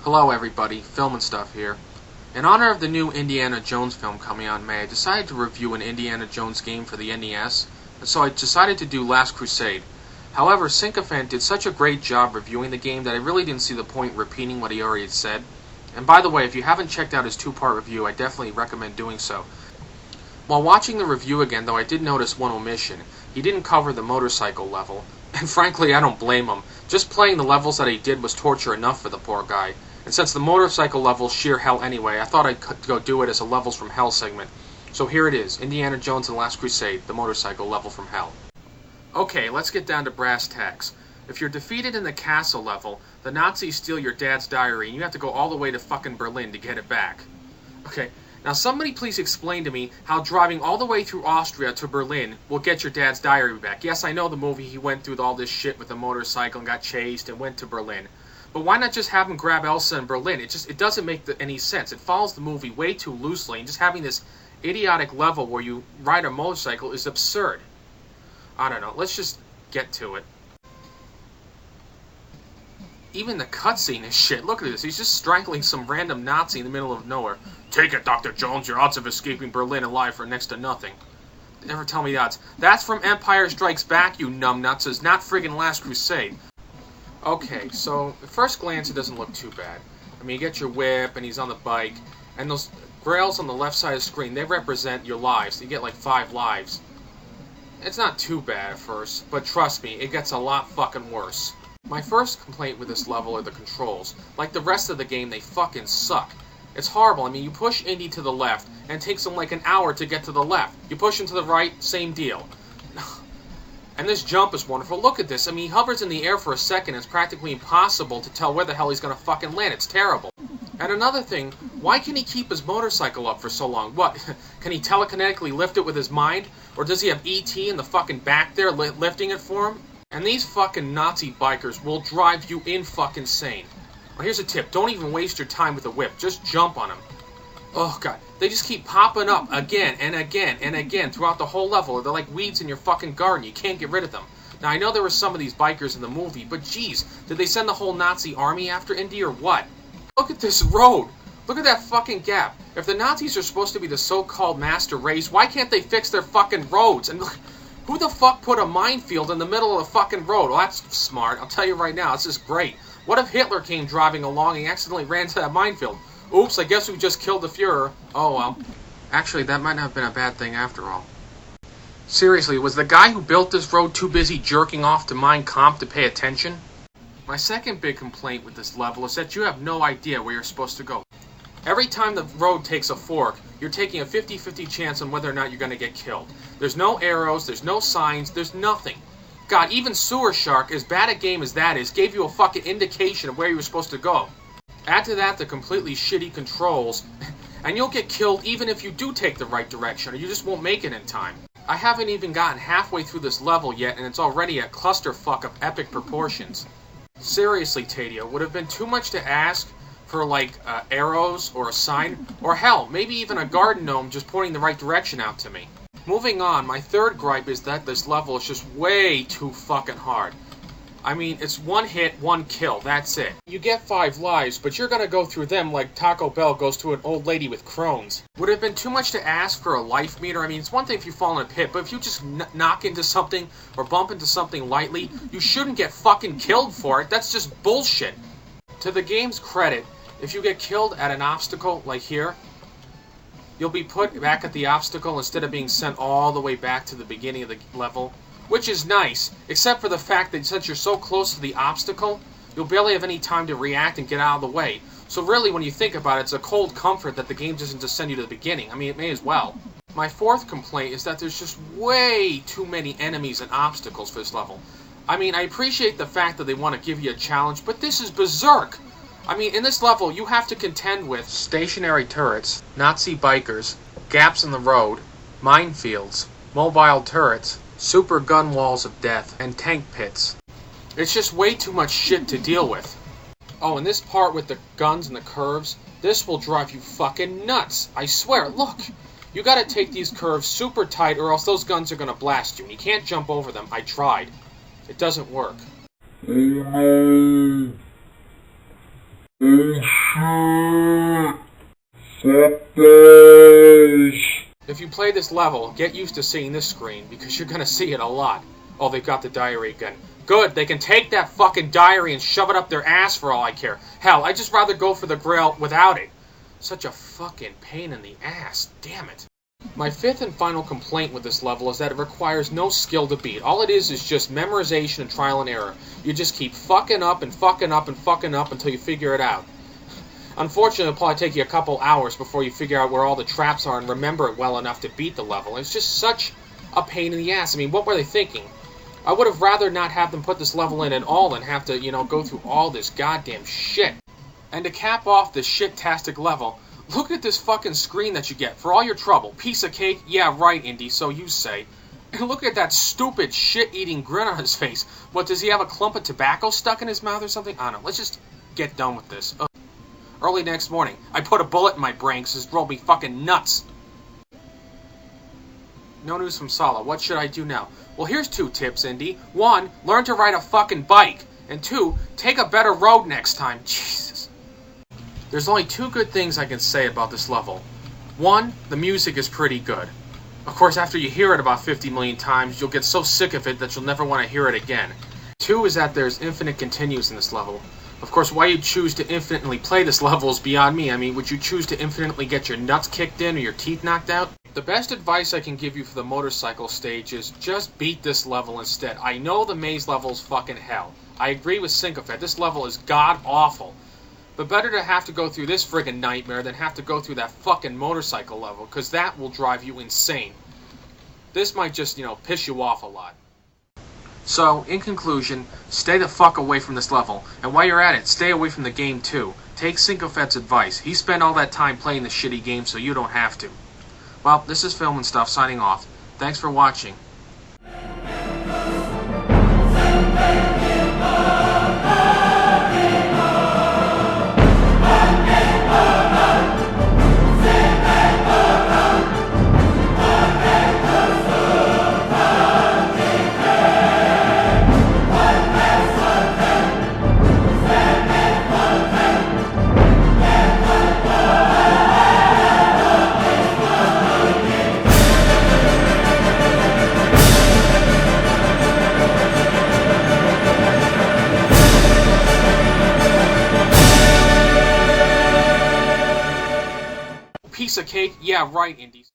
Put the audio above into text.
Hello everybody, Film and Stuff here. In honor of the new Indiana Jones film coming out in May, I decided to review an Indiana Jones game for the NES, and so I decided to do Last Crusade. However, Sycophant did such a great job reviewing the game that I really didn't see the point in repeating what he already had said. And by the way, if you haven't checked out his two-part review, I definitely recommend doing so. While watching the review again, though, I did notice one omission. He didn't cover the motorcycle level, and frankly, I don't blame him. Just playing the levels that he did was torture enough for the poor guy. And since the motorcycle level's sheer hell anyway, I thought I'd go do it as a Levels from Hell segment. So here it is, Indiana Jones and the Last Crusade, the motorcycle level from hell. Okay, let's get down to brass tacks. If you're defeated in the castle level, the Nazis steal your dad's diary and you have to go all the way to fucking Berlin to get it back. Okay, now somebody please explain to me how driving all the way through Austria to Berlin will get your dad's diary back. Yes, I know the movie, he went through all this shit with a motorcycle and got chased and went to Berlin. But why not just have him grab Elsa in Berlin? It doesn't make any sense. It follows the movie way too loosely, and just having this idiotic level where you ride a motorcycle is absurd. I don't know. Let's just get to it. Even the cutscene is shit. Look at this. He's just strangling some random Nazi in the middle of nowhere. Take it, Dr. Jones. Your odds of escaping Berlin alive are next to nothing. Never tell me the odds. That's from Empire Strikes Back, you numbnuts. It's not friggin' Last Crusade. Okay, so at first glance it doesn't look too bad. I mean, you get your whip and he's on the bike, and those grails on the left side of the screen, they represent your lives. You get like 5 lives. It's not too bad at first, but trust me, it gets a lot fucking worse. My first complaint with this level are the controls. Like the rest of the game, they fucking suck. It's horrible. I mean, you push Indy to the left, and it takes him like an hour to get to the left. You push him to the right, same deal. And this jump is wonderful. Look at this. I mean, he hovers in the air for a second. It's practically impossible to tell where the hell he's going to fucking land. It's terrible. And another thing, why can he keep his motorcycle up for so long? What, can he telekinetically lift it with his mind? Or does he have E.T. in the fucking back there lifting it for him? And these fucking Nazi bikers will drive you in fucking sane. Well, here's a tip. Don't even waste your time with a whip. Just jump on them. Oh, God. They just keep popping up again and again and again throughout the whole level. They're like weeds in your fucking garden. You can't get rid of them. Now, I know there were some of these bikers in the movie, but geez, did they send the whole Nazi army after Indy or what? Look at this road. Look at that fucking gap. If the Nazis are supposed to be the so-called master race, why can't they fix their fucking roads? And look, who the fuck put a minefield in the middle of the fucking road? Well, that's smart. I'll tell you right now, this is great. What if Hitler came driving along and accidentally ran into that minefield? Oops, I guess we just killed the Fuhrer. Oh well. Actually, that might not have been a bad thing after all. Seriously, was the guy who built this road too busy jerking off to Mein Kampf to pay attention? My second big complaint with this level is that you have no idea where you're supposed to go. Every time the road takes a fork, you're taking a 50-50 chance on whether or not you're going to get killed. There's no arrows, there's no signs, there's nothing. God, even Sewer Shark, as bad a game as that is, gave you a fucking indication of where you were supposed to go. Add to that the completely shitty controls, and you'll get killed even if you do take the right direction, or you just won't make it in time. I haven't even gotten halfway through this level yet, and it's already a clusterfuck of epic proportions. Seriously, Taito, would have been too much to ask for, like, arrows or a sign, or hell, maybe even a garden gnome just pointing the right direction out to me. Moving on, my third gripe is that this level is just way too fucking hard. I mean, it's one hit, one kill, that's it. You get 5 lives, but you're gonna go through them like Taco Bell goes through an old lady with Crohn's. Would it have been too much to ask for a life meter? I mean, it's one thing if you fall in a pit, but if you just knock into something or bump into something lightly, you shouldn't get fucking killed for it. That's just bullshit. To the game's credit, if you get killed at an obstacle, like here, you'll be put back at the obstacle instead of being sent all the way back to the beginning of the level. Which is nice, except for the fact that since you're so close to the obstacle, you'll barely have any time to react and get out of the way. So really, when you think about it, it's a cold comfort that the game doesn't just send you to the beginning. I mean, it may as well. My fourth complaint is that there's just way too many enemies and obstacles for this level. I mean, I appreciate the fact that they want to give you a challenge, but this is berserk. I mean, in this level, you have to contend with stationary turrets, Nazi bikers, gaps in the road, minefields, mobile turrets, super gun walls of death, and tank pits. It's just way too much shit to deal with. Oh, and this part with the guns and the curves, this will drive you fucking nuts. I swear, look. You gotta take these curves super tight or else those guns are gonna blast you. And you can't jump over them. I tried. It doesn't work. If you play this level, get used to seeing this screen, because you're gonna see it a lot. Oh, they've got the diary again. Good, they can take that fucking diary and shove it up their ass for all I care. Hell, I'd just rather go for the Grail without it. Such a fucking pain in the ass, damn it. My fifth and final complaint with this level is that it requires no skill to beat. All it is just memorization and trial and error. You just keep fucking up and fucking up and fucking up until you figure it out. Unfortunately, it'll probably take you a couple hours before you figure out where all the traps are and remember it well enough to beat the level. It's just such a pain in the ass. I mean, what were they thinking? I would have rather not have them put this level in at all than have to, go through all this goddamn shit. And to cap off this shit-tastic level, look at this fucking screen that you get for all your trouble. Piece of cake? Yeah, right, Indy, so you say. And look at that stupid shit-eating grin on his face. What, does he have a clump of tobacco stuck in his mouth or something? I don't know. Let's just get done with this. Early next morning, I put a bullet in my brain because it drove me fucking nuts. No news from Sala. What should I do now? Well, here's 2 tips, Indy. 1, learn to ride a fucking bike. And 2, take a better road next time. Jesus. There's only 2 good things I can say about this level. 1, the music is pretty good. Of course, after you hear it about 50 million times, you'll get so sick of it that you'll never want to hear it again. 2 is that there's infinite continues in this level. Of course, why you choose to infinitely play this level is beyond me. I mean, would you choose to infinitely get your nuts kicked in or your teeth knocked out? The best advice I can give you for the motorcycle stage is just beat this level instead. I know the maze level is fucking hell. I agree with Sycophant. This level is god-awful. But better to have to go through this friggin' nightmare than have to go through that fucking motorcycle level, because that will drive you insane. This might just, piss you off a lot. So, in conclusion, stay the fuck away from this level. And while you're at it, stay away from the game too. Take Sycophant's advice. He spent all that time playing this shitty game so you don't have to. Well, this is Film and Stuff signing off. Thanks for watching. Piece of cake? Yeah, right, Indy.